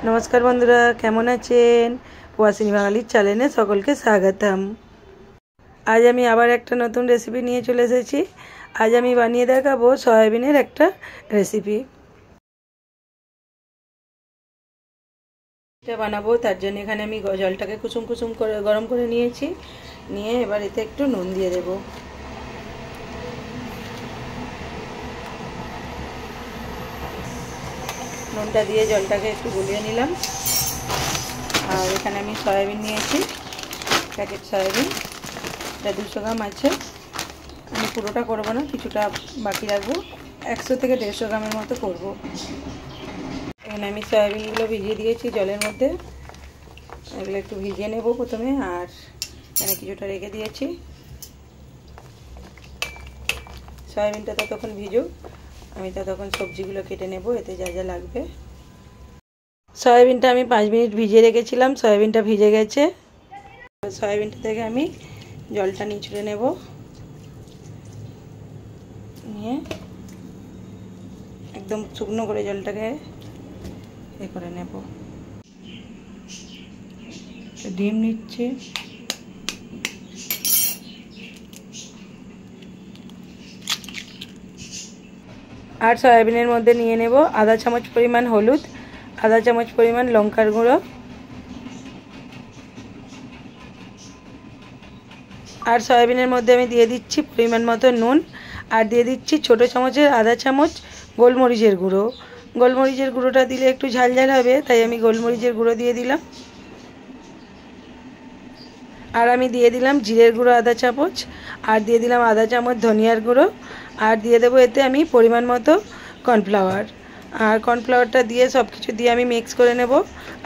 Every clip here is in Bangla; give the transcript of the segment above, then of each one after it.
नमस्कार बंधुरा केमन आছেন প্রবাসিনী বাঙালির চ্যানেলে সকলকে স্বাগতম। आज আমি আবার একটা নতুন রেসিপি নিয়ে চলে এসেছি। आज আমি বানিয়ে দেখাবো সয়াবিনের একটা রেসিপি। এটা বানাবো তার জন্য এখানে আমি জলটাকে কুসুম কুসুম করে গরম করে নিয়েছি। নিয়ে এবার এতে একটু নুন দিয়ে দেব। নুনটা দিয়ে জলটাকে একটু গলিয়ে নিলাম। আর এখানে আমি সয়াবিন নিয়েছি, প্যাকেট সয়াবিন, এটা 200 গ্রাম আছে। আমি পুরোটা করব না, কিছুটা বাকি রাখবো। 100 থেকে 150 গ্রামের মতো করব। এখানে আমি সয়াবিনগুলো ভিজিয়ে দিয়েছি জলের মধ্যে। এগুলো একটু ভিজিয়ে নেব প্রথমে, আর এখানে কিছুটা রেখে দিয়েছি। সয়াবিনটা ততক্ষণ ভিজুক, আমি ততক্ষণ সবজিগুলো কেটে নেব এতে যা যা লাগবে। সয়াবিনটা আমি 5 মিনিট ভিজিয়ে রেখেছিলাম, সয়াবিনটা ভিজে গেছে। সয়াবিনটা থেকে আমি জলটা নিচড়ে নেব, নিয়ে একদম শুকনো করে জলটাকে এ করে নেব। ডিম নিচ্ছি, আর সয়াবিনের মধ্যে নিয়ে নেব আধা চামচ পরিমাণ হলুদ, আধা চামচ পরিমাণ লঙ্কার গুঁড়ো, আর সয়াবিনের মধ্যে আমি দিয়ে দিচ্ছি পরিমাণ মতো নুন, আর দিয়ে দিচ্ছি ছোটো চামচের আধা চামচ গোলমরিচের গুঁড়ো। গোলমরিচের গুঁড়োটা দিলে একটু ঝাল ঝাল হবে, তাই আমি গোলমরিচের গুঁড়ো দিয়ে দিলাম। আর আমি দিয়ে দিলাম জিরের গুঁড়ো আধা চামচ, আর দিয়ে দিলাম আধা চামচ ধনিয়ার গুঁড়ো, আর দিয়ে দেবো এতে আমি পরিমাণ মতো কর্নফ্লাওয়ার। আর কর্নফ্লাওয়ারটা দিয়ে সব কিছু দিয়ে আমি মিক্স করে নেব।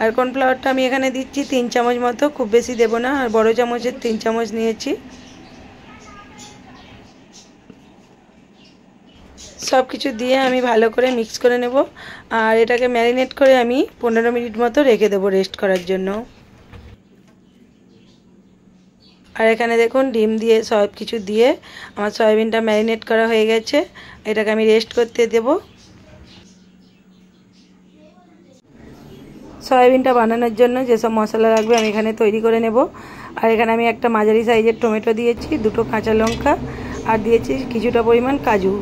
আর কর্নফ্লাওয়ারটা আমি এখানে দিচ্ছি 3 চামচ মতো, খুব বেশি দেব না। আর বড় চামচের 3 চামচ নিয়েছি। সব কিছু দিয়ে আমি ভালো করে মিক্স করে নেব। আর এটাকে ম্যারিনেট করে আমি 15 মিনিট মতো রেখে দেবো রেস্ট করার জন্য। আর এখানে দেখুন ডিম দিয়ে সব কিছু দিয়ে আমার সয়াবিনটা ম্যারিনেট করা হয়ে গেছে। এটাকে আমি রেস্ট করতে দেব। সয়াবিনটা বানানোর জন্য যেসব মশলা লাগবে আমি এখানে তৈরি করে নেব। আর এখানে আমি একটা মাঝারি সাইজের টমেটো দিয়েছি, 2টো কাঁচা লঙ্কা, আর দিয়েছি কিছুটা পরিমাণ কাজু,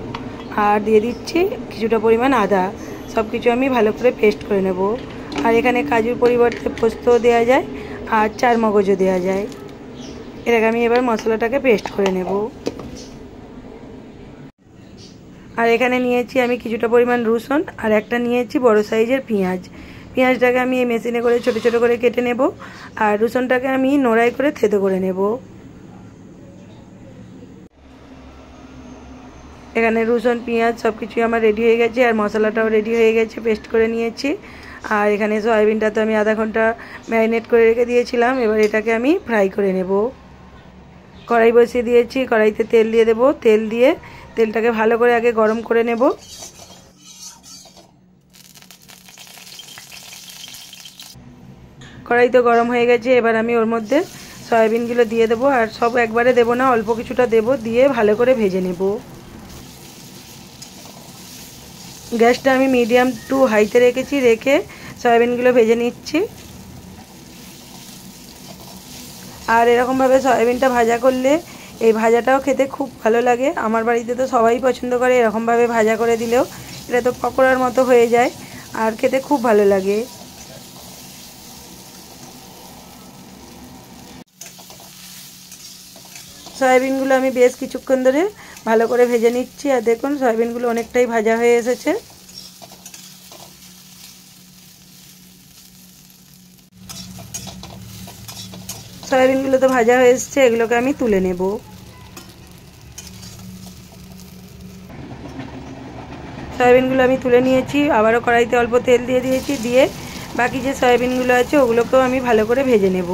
আর দিয়ে দিচ্ছি কিছুটা পরিমাণ আদা। সব কিছু আমি ভালো করে পেস্ট করে নেব। আর এখানে কাজুর পরিবর্তে পোস্তও দেওয়া যায়, আর চার মগজও দেওয়া যায়। এটাকে আমি এবার মশলাটাকে পেস্ট করে নেব। আর এখানে নিয়েছি আমি কিছুটা পরিমাণ রসুন, আর একটা নিয়েছি বড় সাইজের পেঁয়াজ। পেঁয়াজটাকে আমি এই মেশিনে করে ছোট ছোট করে কেটে নেব। আর রসুনটাকে আমি নোড়াই করে থেতো করে নেব। এখানে রসুন পেঁয়াজ সব কিছুই আমার রেডি হয়ে গেছে, আর মশলাটাও রেডি হয়ে গেছে, পেস্ট করে নিয়েছি। আর এখানে সয়াবিনটা তো আমি আধা ঘন্টা ম্যারিনেট করে রেখে দিয়েছিলাম। এবার এটাকে আমি ফ্রাই করে নেব। কড়াই বসিয়ে দিয়েছি, কড়াইতে তেল দিয়ে দেব। তেল দিয়ে তেলটাকে ভালো করে আগে গরম করে নেব। কড়াই তো গরম হয়ে গেছে, এবার আমি ওর মধ্যে সয়াবিনগুলো দিয়ে দেবো। আর সব একবারে দেব না, অল্প কিছুটা দেব, দিয়ে ভালো করে ভেজে নেব। গ্যাসটা আমি মিডিয়াম টু হাইতে রেখেছি, রেখে সয়াবিনগুলো ভেজে নিচ্ছি। আর এরকমভাবে সয়াবিনটা ভাজা করলে এই ভাজাটাও খেতে খুব ভালো লাগে। আমার বাড়িতে তো সবাই পছন্দ করে এরকমভাবে ভাজা করে দিলেও। এটা তো পকোড়ার মতো হয়ে যায়, আর খেতে খুব ভালো লাগে। সয়াবিনগুলো আমি বেশ কিছুক্ষণ ধরে ভালো করে ভেজে নিচ্ছি। আর দেখুন সয়াবিনগুলো অনেকটাই ভাজা হয়ে এসেছে। সয়াবিনগুলো তো ভাজা হয়ে এসেছে, এগুলোকে আমি তুলে নেব। সয়াবিনগুলো আমি তুলে নিয়েছি। আবারও কড়াইতে অল্প তেল দিয়ে দিয়েছি, দিয়ে বাকি যে সয়াবিনগুলো আছে ওগুলোকেও আমি ভালো করে ভেজে নেব।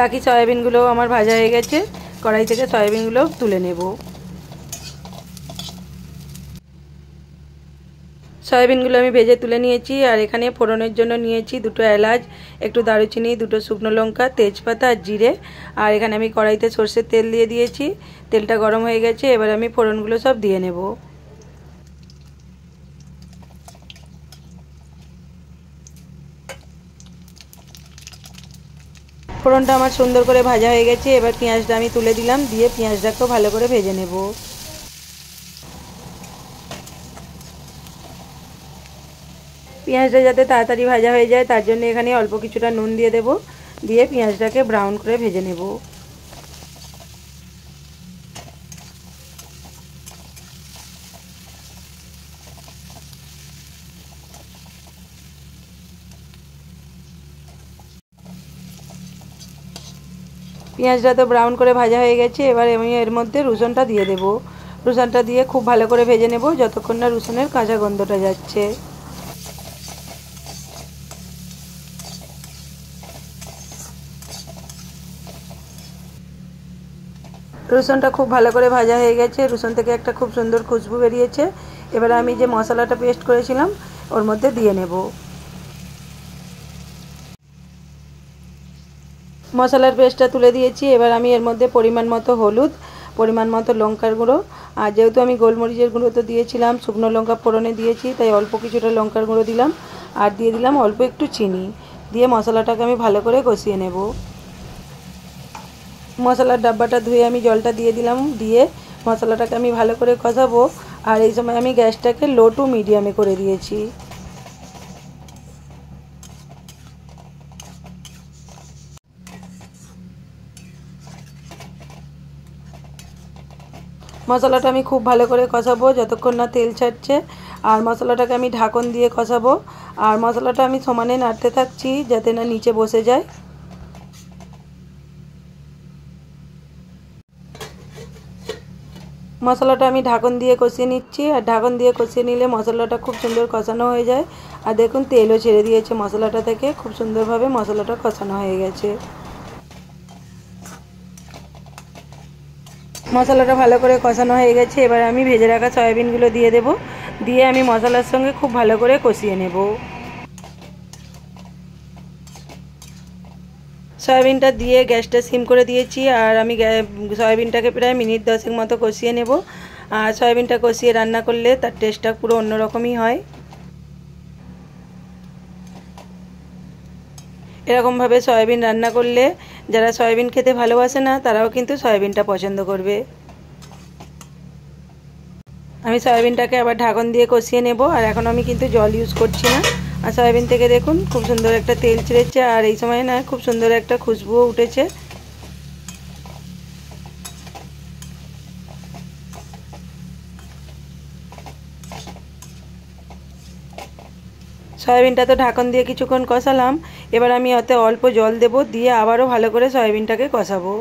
বাকি সয়াবিনগুলোও আমার ভাজা হয়ে গেছে। কড়াই থেকে সয়াবিনগুলো তুলে নেব। সয়াবিনগুলো আমি ভেজে তুলে নিয়েছি। আর এখানে ফোড়নের জন্য নিয়েছি 2টো এলাচ, একটু দারুচিনি, 2টো শুকনো লঙ্কা, তেজপাতা আর জিরে। আর এখানে আমি কড়াইতে সর্ষের তেল দিয়ে দিয়েছি। তেলটা গরম হয়ে গেছে, এবার আমি ফোড়নগুলো সব দিয়ে নেব। ফোড়নটা আমার সুন্দর করে ভাজা হয়ে গেছে। এবার পেঁয়াজটা আমি তুলে দিলাম, দিয়ে পেঁয়াজটাকেও ভালো করে ভেজে নেব। পেঁয়াজটা যাতে তাড়াতাড়ি ভাজা হয়ে যায় তার জন্য এখানে অল্প কিছুটা নুন দিয়ে দেব, দিয়ে পেঁয়াজটাকে ব্রাউন করে ভেজে নেব। পেঁয়াজটা তো ব্রাউন করে ভাজা হয়ে গেছে। এবার আমি এর মধ্যে রসুনটা দিয়ে দেব। রসুনটা দিয়ে খুব ভালো করে ভেজে নেব যতক্ষণ না রসুনের কাঁচা গন্ধটা যাচ্ছে। রসুনটা খুব ভালো করে ভাজা হয়ে গেছে, রসুন থেকে একটা খুব সুন্দর খুশবু বেরিয়েছে। এবার আমি যে মশলাটা পেস্ট করেছিলাম ওর মধ্যে দিয়ে নেব। মশলার পেস্টটা তুলে দিয়েছি। এবার আমি এর মধ্যে পরিমাণ মতো হলুদ, পরিমাণ মতো লঙ্কার গুঁড়ো, আর যেহেতু আমি গোলমরিচের গুঁড়ো তো দিয়েছিলাম, শুকনো লঙ্কা ফোড়নে দিয়েছি, তাই অল্প কিছুটা লঙ্কার গুঁড়ো দিলাম। আর দিয়ে দিলাম অল্প একটু চিনি, দিয়ে মশলাটাকে আমি ভালো করে কষিয়ে নেব। মশলার ডাব্বাটা ধুয়ে আমি জলটা দিয়ে দিলাম, দিয়ে মশলাটাকে আমি ভালো করে কষাবো। আর এই সময় আমি গ্যাসটাকে লো টু মিডিয়ামে করে দিয়েছি। মশলাটা আমি খুব ভালো করে কষাবো যতক্ষণ না তেল ছাড়ছে। আর মশলাটাকে আমি ঢাকন দিয়ে কষাবো। আর মশলাটা আমি সমানে নাড়তে থাকছি যাতে না নিচে বসে যায়। মশলাটা আমি ঢাকন দিয়ে কষিয়ে নিচ্ছি। আর ঢাকন দিয়ে কষিয়ে নিলে মশলাটা খুব সুন্দর কষানো হয়ে যায়। আর দেখুন তেলও ছেড়ে দিয়েছে মশলাটা থেকে, খুব সুন্দরভাবে মশলাটা কষানো হয়ে গেছে। মশলাটা ভালো করে কষানো হয়ে গেছে। এবার আমি ভেজে রাখা সয়াবিনগুলো দিয়ে দেব, দিয়ে আমি মশলার সঙ্গে খুব ভালো করে কষিয়ে নেব। সয়াবিনটা দিয়ে গ্যাসটা সিম করে দিয়েছি। আর আমি সয়াবিনটাকে প্রায় মিনিট 10 মতো কষিয়ে নেব। আর সয়াবিনটা কষিয়ে রান্না করলে তার টেস্টটা পুরো অন্যরকমই হয়। এরকমভাবে সয়াবিন রান্না করলে যারা সয়াবিন খেতে ভালোবাসে না তারাও কিন্তু সয়াবিনটা পছন্দ করবে। আমি সয়াবিনটাকে আবার ঢাকন দিয়ে কষিয়ে নেব। আর এখন আমি কিন্তু জল ইউজ করছি না। আর সয়াবিন থেকে দেখুন খুব সুন্দর একটা তেল ছেড়েছে। আর এই সময় না খুব সুন্দর একটা খুশবুও উঠেছে। সয়াবিনটা তো ঢাকন দিয়ে কিছুক্ষণ কষালাম। এবার আমি ওতে অল্প জল দেব, দিয়ে আবারও ভালো করে সয়াবিনটাকে কষাবো।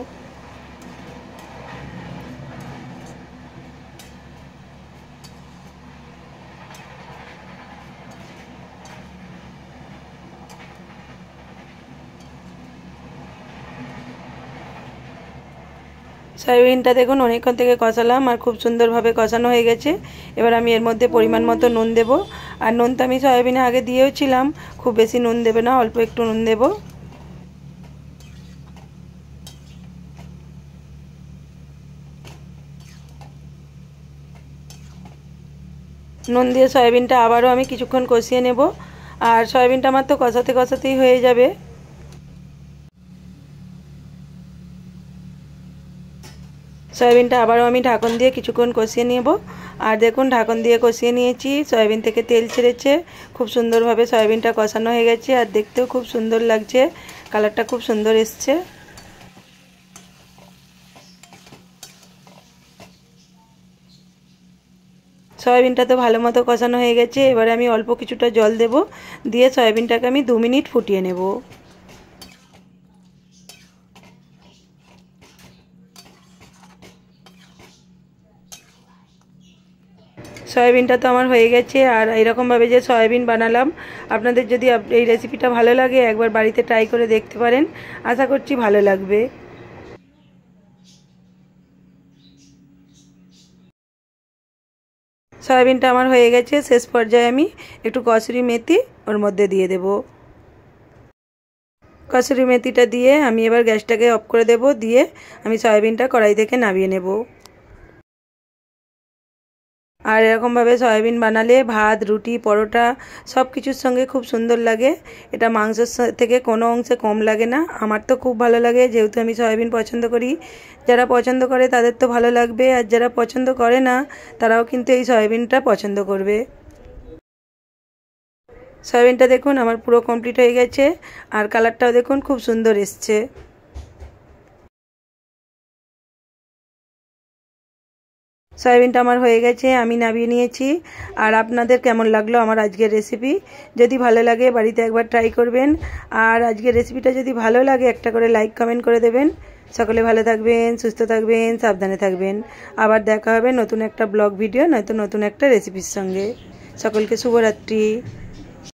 সয়াবিনটা দেখুন অনেকক্ষণ থেকে কষালাম আর খুব সুন্দরভাবে কষানো হয়ে গেছে। এবার আমি এর মধ্যে পরিমাণ মতো নুন দেব। আর নুনটা আমি সয়াবিনে আগে দিয়েও ছিলাম, খুব বেশি নুন দেবে না, অল্প একটু নুন দেব। নুন দিয়ে সয়াবিনটা আবারও আমি কিছুক্ষণ কষিয়ে নেব। আর সয়াবিনটা আমার তো কষাতে কষাতেই হয়ে যাবে। সয়াবিনটা আবারও আমি ঢাকন দিয়ে কিছুক্ষণ কষিয়ে নেব। আর দেখুন ঢাকন দিয়ে কষিয়ে নিয়েছি, সয়াবিন থেকে তেল ছেড়েছে, খুব সুন্দরভাবে সয়াবিনটা কষানো হয়ে গেছে। আর দেখতেও খুব সুন্দর লাগছে, কালারটা খুব সুন্দর এসছে। সয়াবিনটা তো ভালো মতো কষানো হয়ে গেছে। এবারে আমি অল্প কিছুটা জল দেব, দিয়ে সয়াবিনটাকে আমি 2 মিনিট ফুটিয়ে নেব। সয়াবিনটা তো আমার হয়ে গেছে। আর এরকমভাবে যে সয়াবিন বানালাম, আপনাদের যদি এই রেসিপিটা ভালো লাগে একবার বাড়িতে ট্রাই করে দেখতে পারেন, আশা করছি ভালো লাগবে। সয়াবিনটা আমার হয়ে গেছে। শেষ পর্যায়ে আমি একটু কসুরি মেথি ওর মধ্যে দিয়ে দেব। কসুরি মেথিটা দিয়ে আমি এবার গ্যাসটাকে অফ করে দেব। দিয়ে আমি সয়াবিনটা কড়াই থেকে নামিয়ে নেব। আর এরকমভাবে সয়াবিন বানালে ভাত, রুটি, পরোটা সব কিছুর সঙ্গে খুব সুন্দর লাগে। এটা মাংসের থেকে কোনো অংশে কম লাগে না। আমার তো খুব ভালো লাগে, যেহেতু আমি সয়াবিন পছন্দ করি। যারা পছন্দ করে তাদের তো ভালো লাগবে, আর যারা পছন্দ করে না তারাও কিন্তু এই সয়াবিনটা পছন্দ করবে। সয়াবিনটা দেখুন আমার পুরো কমপ্লিট হয়ে গেছে, আর কালারটাও দেখুন খুব সুন্দর এসছে। সয়াবিনটা আমার হয়ে গেছে, আমি নামিয়ে নিয়েছি। আর আপনাদের কেমন লাগলো আমার আজকের রেসিপি? যদি ভালো লাগে বাড়িতে একবার ট্রাই করবেন। আর আজকের রেসিপিটা যদি ভালো লাগে একটা করে লাইক কমেন্ট করে দেবেন। সকলে ভালো থাকবেন, সুস্থ থাকবেন, সাবধানে থাকবেন। আবার দেখা হবে নতুন একটা ব্লগ ভিডিও নয়তো নতুন একটা রেসিপির সঙ্গে। সকলকে শুভরাত্রি।